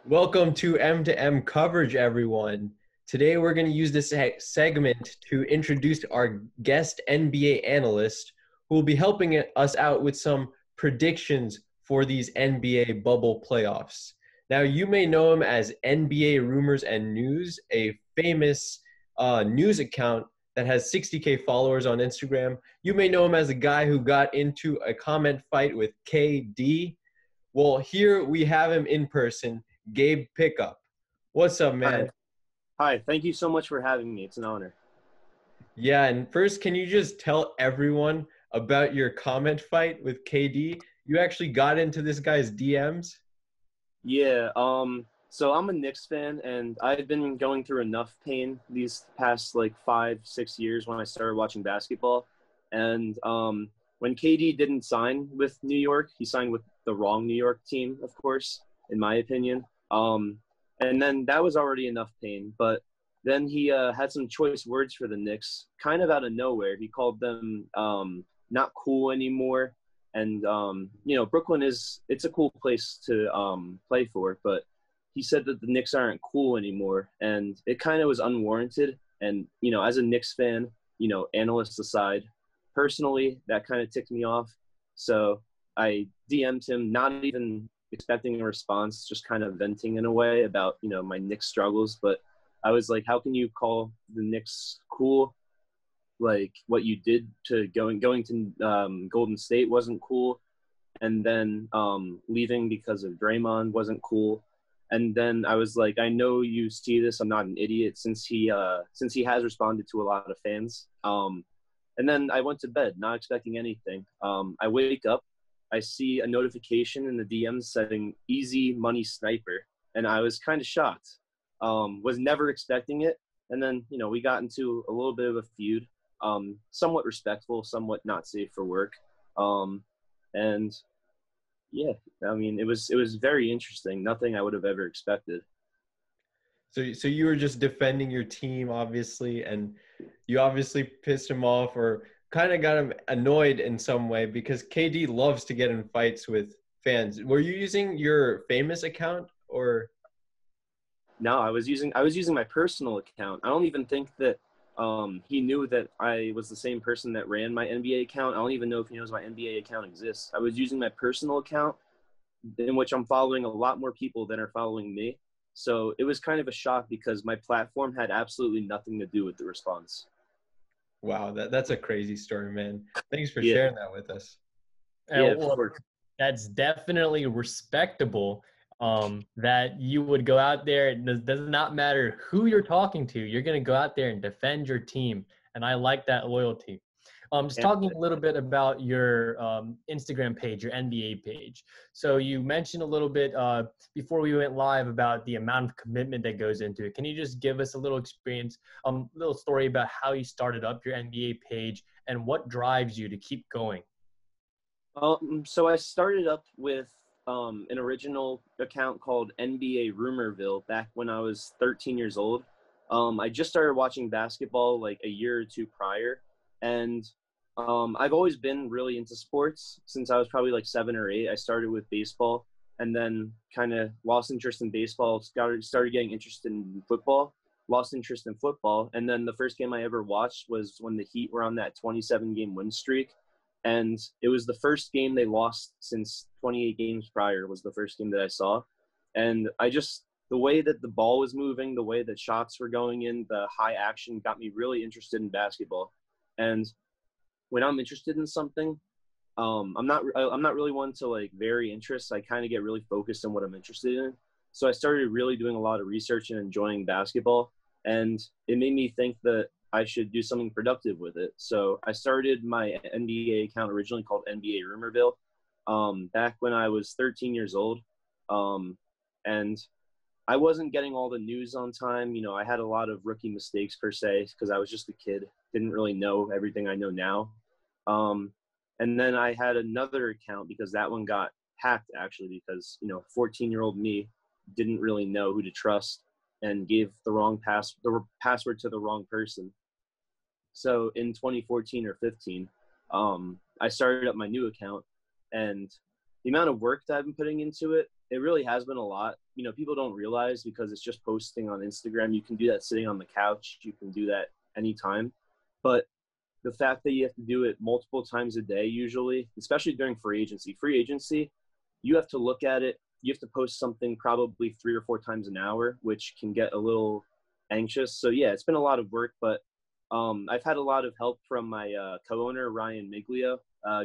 Welcome to M2M Coverage, everyone. Today, we're going to use this segment to introduce our guest NBA analyst who will be helping us out with some predictions for these NBA bubble playoffs. Now, you may know him as NBA Rumors and News, a famous news account that has 60K followers on Instagram. You may know him as the guy who got into a comment fight with KD. Well, here we have him in person. Gabe Pickup. What's up, man? Hi. Hi. Thank you so much for having me. It's an honor. Yeah, and first, can you just tell everyone about your comment fight with KD? You actually got into this guy's DMs? Yeah. So I'm a Knicks fan, and I've been going through enough pain these past like 5, 6 years when I started watching basketball. And when KD didn't sign with New York, he signed with the wrong New York team, of course, in my opinion. And then that was already enough pain. But then he had some choice words for the Knicks, kind of out of nowhere. He called them not cool anymore. And Brooklyn it's a cool place to play for, but he said that the Knicks aren't cool anymore, and it kind of was unwarranted. And as a Knicks fan, analysts aside, personally that kind of ticked me off. So I DM'd him, not even expecting a response, just kind of venting in a way about my Knicks struggles. But I was like, how can you call the Knicks cool? Like what you did to going to Golden State wasn't cool, and then leaving because of Draymond wasn't cool. And then I was like, I know you see this. I'm not an idiot, since he has responded to a lot of fans. And then I went to bed, not expecting anything. I wake up, I see a notification in the DMs saying "Easy Money Sniper," and I was kind of shocked. Was never expecting it. And then we got into a little bit of a feud. Somewhat respectful, somewhat not safe for work. And yeah, I mean, it was very interesting. Nothing I would have ever expected. So you were just defending your team, obviously, and you obviously pissed him off or kind of got him annoyed in some way because KD loves to get in fights with fans. Were you using your famous account or? No, I was using my personal account. I don't even think that he knew that I was the same person that ran my NBA account. I don't even know if he knows my NBA account exists. I was using my personal account, in which I'm following a lot more people than are following me. So it was kind of a shock because my platform had absolutely nothing to do with the response. Wow, that's a crazy story, man. Thanks for Yeah, sharing that with us. yeah, of Well, course. that's definitely respectable. That you would go out there. It does not matter who you're talking to. You're going to go out there and defend your team, and I like that loyalty. Just And talking a little bit about your Instagram page, your NBA page. So you mentioned a little bit before we went live about the amount of commitment that goes into it. Can you just give us a little experience, little story about how you started up your NBA page and what drives you to keep going? so I started up with an original account called NBA Rumorville back when I was 13 years old. I just started watching basketball like a year or two prior, and I've always been really into sports since I was probably like 7 or 8. I started with baseball, and then kind of lost interest in baseball. Started getting interested in football. Lost interest in football, and then the first game I ever watched was when the Heat were on that 27-game win streak, and it was the first game they lost since 28 games prior. Was the first game that I saw, and the way that the ball was moving, the way that shots were going in, the high action got me really interested in basketball. And when I'm interested in something, I'm not really one to like vary interests. I kind of get really focused on what I'm interested in. So I started really doing a lot of research and enjoying basketball, and it made me think that I should do something productive with it. So I started my NBA account originally called NBA Rumorville back when I was 13 years old, and I wasn't getting all the news on time. I had a lot of rookie mistakes per se because I was just a kid, didn't really know everything I know now. Um, and then I had another account because that one got hacked actually because 14-year-old me didn't really know who to trust and gave the password to the wrong person. So in 2014 or 15, I started up my new account, and the amount of work that I've been putting into it, it really has been a lot. people don't realize because it's just posting on Instagram. You can do that sitting on the couch. You can do that anytime. But the fact that you have to do it multiple times a day usually, especially during free agency, you have to look at it. You have to post something probably 3 or 4 times an hour, which can get a little anxious. So, yeah, it's been a lot of work, but I've had a lot of help from my co-owner, Ryan Miglio.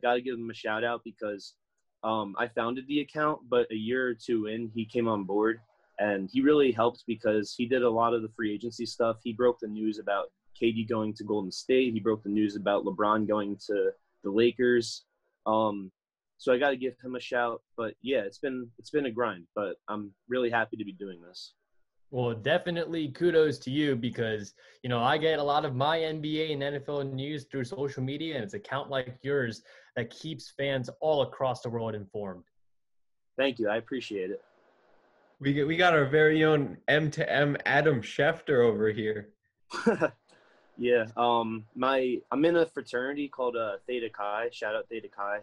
Got to give him a shout out because I founded the account, but a year or 2 in, he came on board, and he really helped because he did a lot of the free agency stuff. He broke the news about KD going to Golden State. He broke the news about LeBron going to the Lakers. So I got to give him a shout. But yeah, it's been a grind, but I'm really happy to be doing this. Well, definitely kudos to you because, I get a lot of my NBA and NFL news through social media, and it's an account like yours that keeps fans all across the world informed. Thank you. I appreciate it. We got our very own M2M Adam Schefter over here. Yeah. I'm in a fraternity called Theta Chi. Shout out Theta Chi.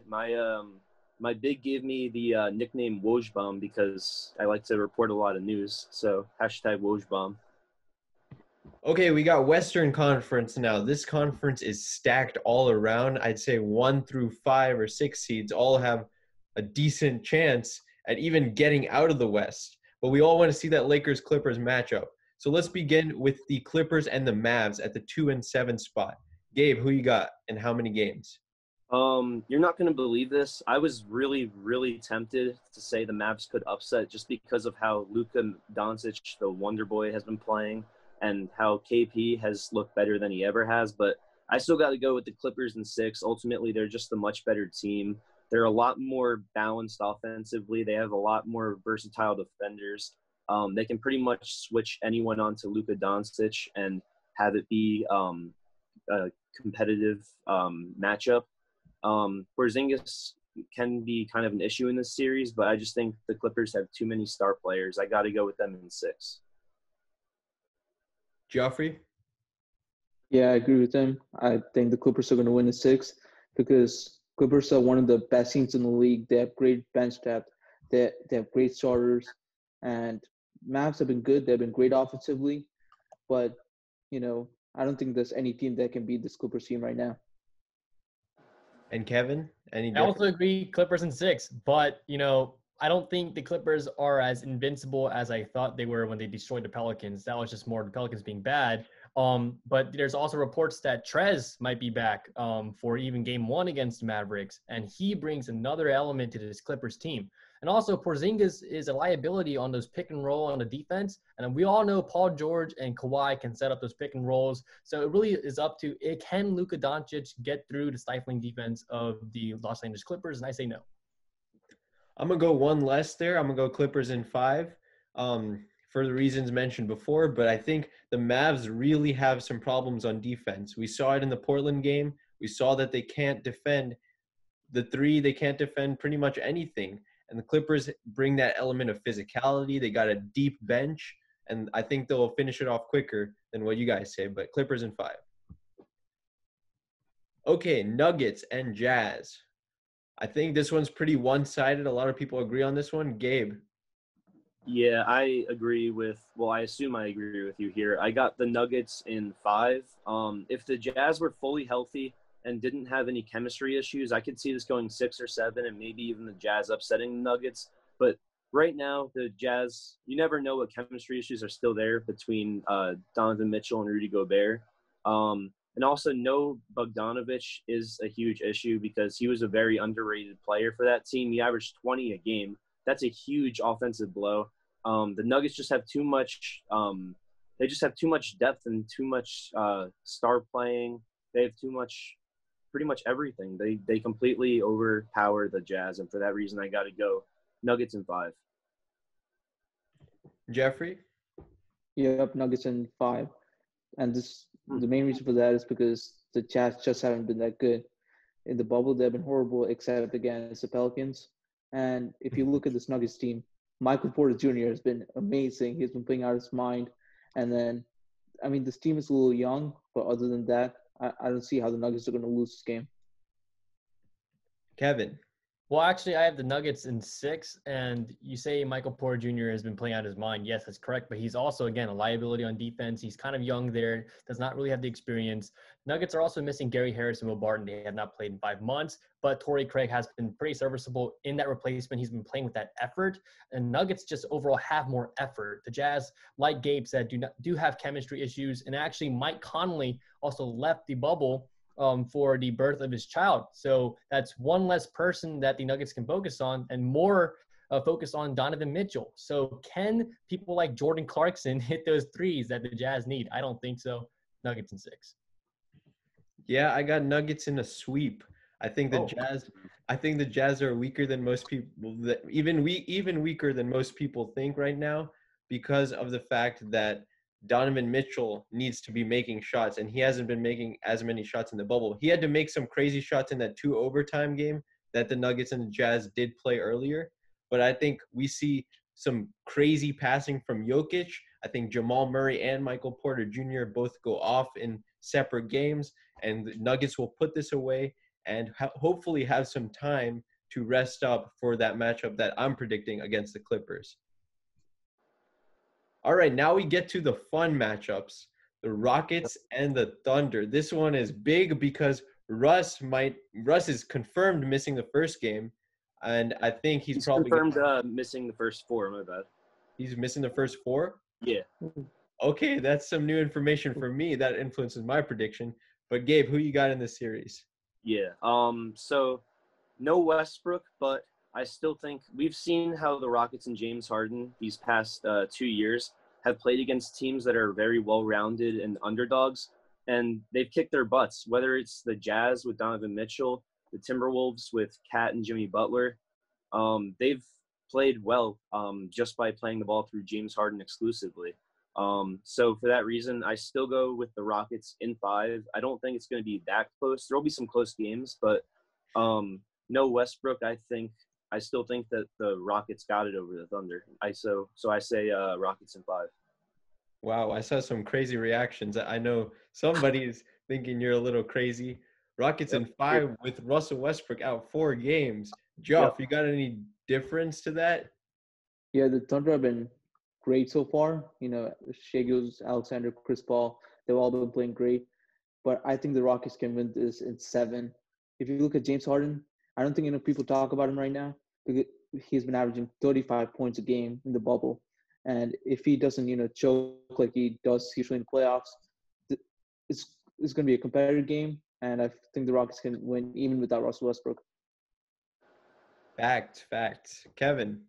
My big gave me the nickname Wojbomb because I like to report a lot of news. So #Wojbomb. Okay, we got Western Conference now. This conference is stacked all around. I'd say 1 through 5 or 6 seeds all have a decent chance at even getting out of the West. But we all want to see that Lakers-Clippers matchup. So let's begin with the Clippers and the Mavs at the 2 and 7 spot. Gabe, who you got and how many games? You're not going to believe this. I was really, really tempted to say the Mavs could upset just because of how Luka Doncic, the Wonder Boy, has been playing and how KP has looked better than he ever has. But I still got to go with the Clippers in 6. Ultimately, they're just a much better team. They're a lot more balanced offensively. They have a lot more versatile defenders. They can pretty much switch anyone onto Luka Doncic and have it be a competitive matchup. Porzingis can be kind of an issue in this series, but I just think the Clippers have too many star players. I got to go with them in 6. Geoffrey? Yeah, I agree with him. I think the Clippers are going to win in 6 because Clippers are one of the best teams in the league. They have great bench depth. They have great starters. And Mavs have been good. They've been great offensively. But, I don't think there's any team that can beat this Clippers team right now. And Kevin, any I also agree Clippers in 6, but, I don't think the Clippers are as invincible as I thought they were when they destroyed the Pelicans. That was just more the Pelicans being bad. But there's also reports that Trez might be back for even game 1 against the Mavericks, and he brings another element to this Clippers team. And also Porzingis is a liability on those pick and roll on the defense. And we all know Paul George and Kawhi can set up those pick and rolls. So it really is up to it. Can Luka Doncic get through the stifling defense of the Los Angeles Clippers? And I say no. I'm going to go one less there. I'm going to go Clippers in 5 for the reasons mentioned before. But I think the Mavs really have some problems on defense. We saw it in the Portland game. We saw that they can't defend the 3. They can't defend pretty much anything. And the Clippers bring that element of physicality. They got a deep bench. And I think they'll finish it off quicker than what you guys say. But Clippers in 5. Okay, Nuggets and Jazz. I think this one's pretty one-sided. A lot of people agree on this one. Gabe. Yeah, I assume I agree with you here. I got the Nuggets in 5. If the Jazz were fully healthy and didn't have any chemistry issues, I could see this going 6 or 7 and maybe even the Jazz upsetting the Nuggets. But right now, the Jazz, you never know what chemistry issues are still there between Donovan Mitchell and Rudy Gobert. And also, no Bogdanovic is a huge issue because he was a very underrated player for that team. He averaged 20 a game. That's a huge offensive blow. The Nuggets just have too much. They just have too much depth and too much star playing. They have too much, pretty much everything. They completely overpower the Jazz, and for that reason, I got to go Nuggets in 5. Geoffrey? Yep, Nuggets in 5. And the main reason for that is because the Jazz just haven't been that good. In the bubble, they've been horrible except against the Pelicans. And if you look at this Nuggets team, Michael Porter Jr. has been amazing. He's been playing out of his mind. And then, this team is a little young, but other than that, I don't see how the Nuggets are going to lose this game. Kevin? Well, actually, I have the Nuggets in 6, and you say Michael Porter Jr. has been playing out his mind. Yes, that's correct, but he's also, again, a liability on defense. He's kind of young there, does not really have the experience. Nuggets are also missing Gary Harris and Will Barton. They have not played in 5 months, but Torrey Craig has been pretty serviceable in that replacement. He's been playing with that effort, and Nuggets just overall have more effort. The Jazz, like Gabe said, do have chemistry issues, and actually Mike Conley also left the bubble for the birth of his child. So that's one less person that the Nuggets can focus on and more focus on Donovan Mitchell. So can people like Jordan Clarkson hit those threes that the Jazz need? I don't think so. Nuggets in 6. Yeah, I got Nuggets in a sweep. I think the Jazz are weaker than most people, even weaker than most people think right now, because of the fact that Donovan Mitchell needs to be making shots, and he hasn't been making as many shots in the bubble. He had to make some crazy shots in that 2 overtime game that the Nuggets and the Jazz did play earlier. But I think we see some crazy passing from Jokic. I think Jamal Murray and Michael Porter Jr. both go off in separate games, and the Nuggets will put this away and hopefully have some time to rest up for that matchup that I'm predicting against the Clippers. All right, now we get to the fun matchups, the Rockets and the Thunder. This one is big because Russ is confirmed missing the first game, and I think he's probably confirmed missing the first 4. My bad. He's missing the first 4? Yeah. Okay, that's some new information for me that influences my prediction. But Gabe, who you got in this series? Yeah. So no Westbrook, but I still think we've seen how the Rockets and James Harden these past 2 years have played against teams that are very well-rounded and underdogs, and they've kicked their butts, whether it's the Jazz with Donovan Mitchell, the Timberwolves with Cat and Jimmy Butler. They've played well just by playing the ball through James Harden exclusively. So for that reason, I still go with the Rockets in 5. I don't think it's going to be that close. There will be some close games, but no Westbrook. I still think that the Rockets got it over the Thunder. So I say Rockets in 5. Wow, I saw some crazy reactions. I know somebody's thinking you're a little crazy. Rockets in 5 with Russell Westbrook out 4 games. Geoff, you got any difference to that? Yeah, the Thunder have been great so far. You know, Shai Gilgeous, Alexander, Chris Paul, they've all been playing great. But I think the Rockets can win this in 7. If you look at James Harden, I don't think enough people talk about him right now because he's been averaging 35 points a game in the bubble. And if he doesn't, choke like he does usually in the playoffs, it's going to be a competitive game. And I think the Rockets can win even without Russell Westbrook. Fact. Kevin?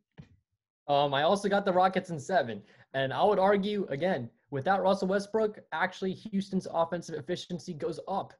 I also got the Rockets in 7. And I would argue, again, without Russell Westbrook, actually Houston's offensive efficiency goes up.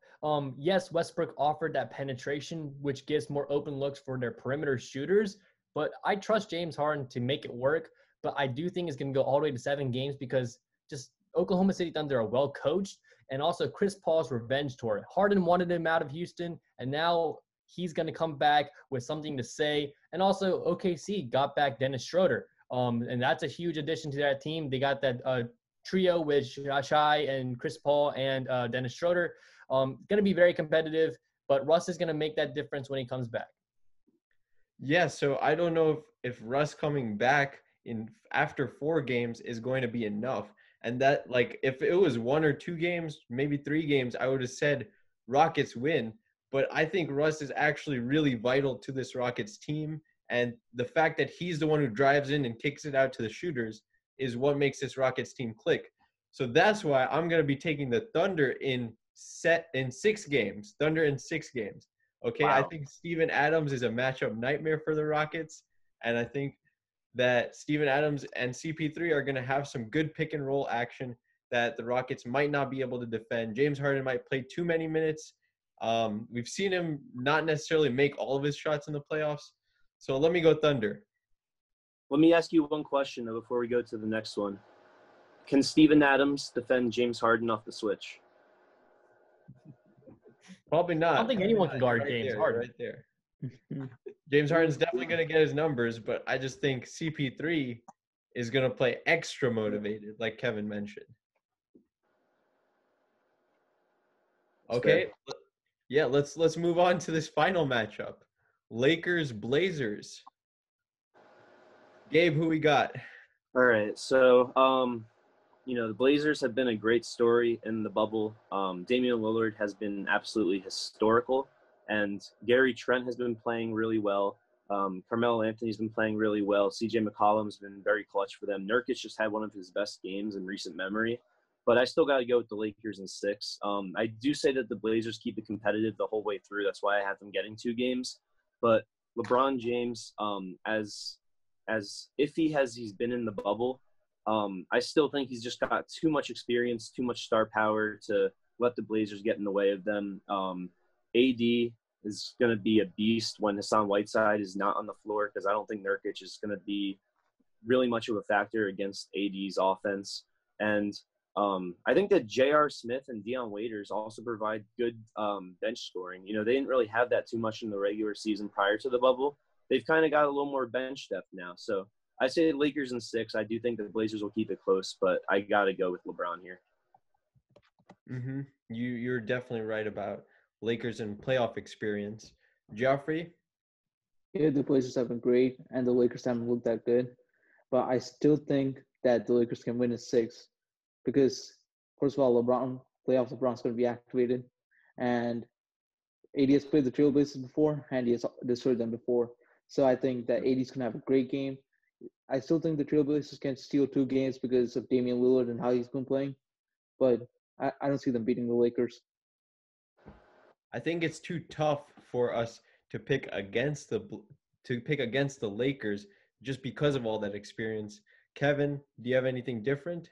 Yes, Westbrook offered that penetration, which gives more open looks for their perimeter shooters. But I trust James Harden to make it work. But I do think it's going to go all the way to 7 games because just Oklahoma City Thunder are well coached. And also Chris Paul's revenge tour. Harden wanted him out of Houston, and now he's going to come back with something to say. And also OKC got back Dennis Schroeder. And that's a huge addition to that team. They got that trio with Shai and Chris Paul and Dennis Schroeder. Going to be very competitive, but Russ is going to make that difference when he comes back. Yeah, so I don't know if Russ coming back after 4 games is going to be enough. And that, if it was 1 or 2 games, maybe 3 games, I would have said Rockets win. But I think Russ is actually really vital to this Rockets team. And the fact that he's the one who drives in and kicks it out to the shooters is what makes this Rockets team click. So that's why I'm going to be taking the Thunder in 6 games. Thunder in 6 games. Okay, wow. I think Steven Adams is a matchup nightmare for the Rockets. And I think that Steven Adams and CP3 are going to have some good pick and roll action that the Rockets might not be able to defend. James Harden might play too many minutes. We've seen him not necessarily make all of his shots in the playoffs. So let me go Thunder. Let me ask you one question before we go to the next one. Can Steven Adams defend James Harden off the switch? Probably not. I don't think anyone can guard James Harden. Right there. James Harden's definitely going to get his numbers, but I just think CP3 is going to play extra motivated, like Kevin mentioned. Okay. Yeah, let's move on to this final matchup. Lakers, Blazers. Gabe, who we got? All right. So, the Blazers have been a great story in the bubble. Damian Lillard has been absolutely historical, and Gary Trent has been playing really well. Carmelo Anthony's been playing really well. CJ McCollum's been very clutch for them. Nurkic just had one of his best games in recent memory. But I still got to go with the Lakers in 6. I do say that the Blazers keep it competitive the whole way through. That's why I have them getting 2 games. But LeBron James, as iffy as he's been in the bubble, I still think he's just got too much experience, too much star power to let the Blazers get in the way of them. AD is going to be a beast when Hassan Whiteside is not on the floor, because I don't think Nurkic is going to be really much of a factor against AD's offense. And I think that J.R. Smith and Deion Waiters also provide good bench scoring. They didn't really have that too much in the regular season prior to the bubble. They've kind of got a little more bench depth now. So I say the Lakers in 6. I do think the Blazers will keep it close, but I got to go with LeBron here. Mm-hmm. You're definitely right about Lakers and playoff experience. Geoffrey? Yeah, the Blazers have been great, and the Lakers haven't looked that good. But I still think that the Lakers can win in 6 because, first of all, playoff LeBron's going to be activated. And AD has played the Trailblazers before, and he has destroyed them before. So I think that AD's going to have a great game. I still think the Trailblazers can steal 2 games because of Damian Lillard and how he's been playing. But I don't see them beating the Lakers. I think it's too tough for us to pick against the Lakers just because of all that experience. Kevin, do you have anything different?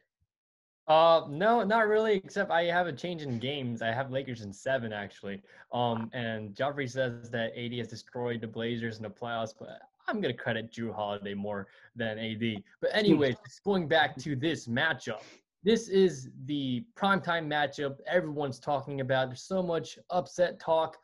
No, not really, except I have a change in games. I have Lakers in 7, actually. And Geoffrey says that AD has destroyed the Blazers in the playoffs, but I'm going to credit Jrue Holiday more than AD. But anyways, going back to this matchup. This is the primetime matchup everyone's talking about. There's so much upset talk.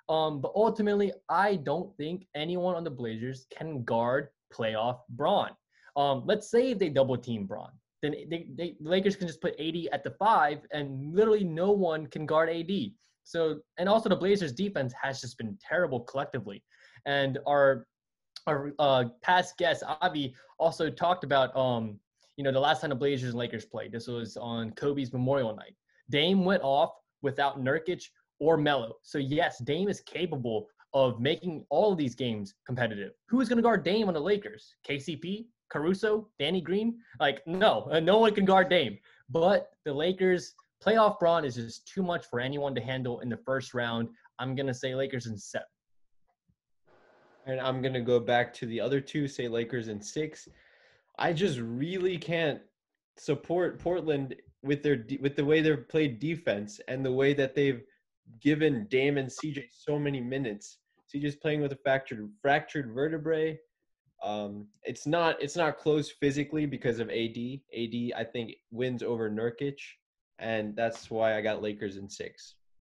But ultimately, I don't think anyone on the Blazers can guard playoff Braun. Let's say they double team Braun. Then the Lakers can just put AD at the 5, and literally no one can guard AD. So, and also the Blazers defense has just been terrible collectively. And our past guest, Avi, also talked about, the last time the Blazers and Lakers played. This was on Kobe's Memorial Night. Dame went off without Nurkic or Melo. So, yes, Dame is capable of making all of these games competitive. Who is going to guard Dame on the Lakers? KCP? Caruso? Danny Green? No one can guard Dame. But the Lakers playoff Braun is just too much for anyone to handle in the first round. I'm going to say Lakers in 7. And I'm going to go back to the other 2, say Lakers in 6. I just really can't support Portland with the way they've played defense and the way that they've given Dame and CJ so many minutes. CJ's playing with a fractured vertebrae. It's not close physically because of AD. AD, I think, wins over Nurkic, and that's why I got Lakers in 6.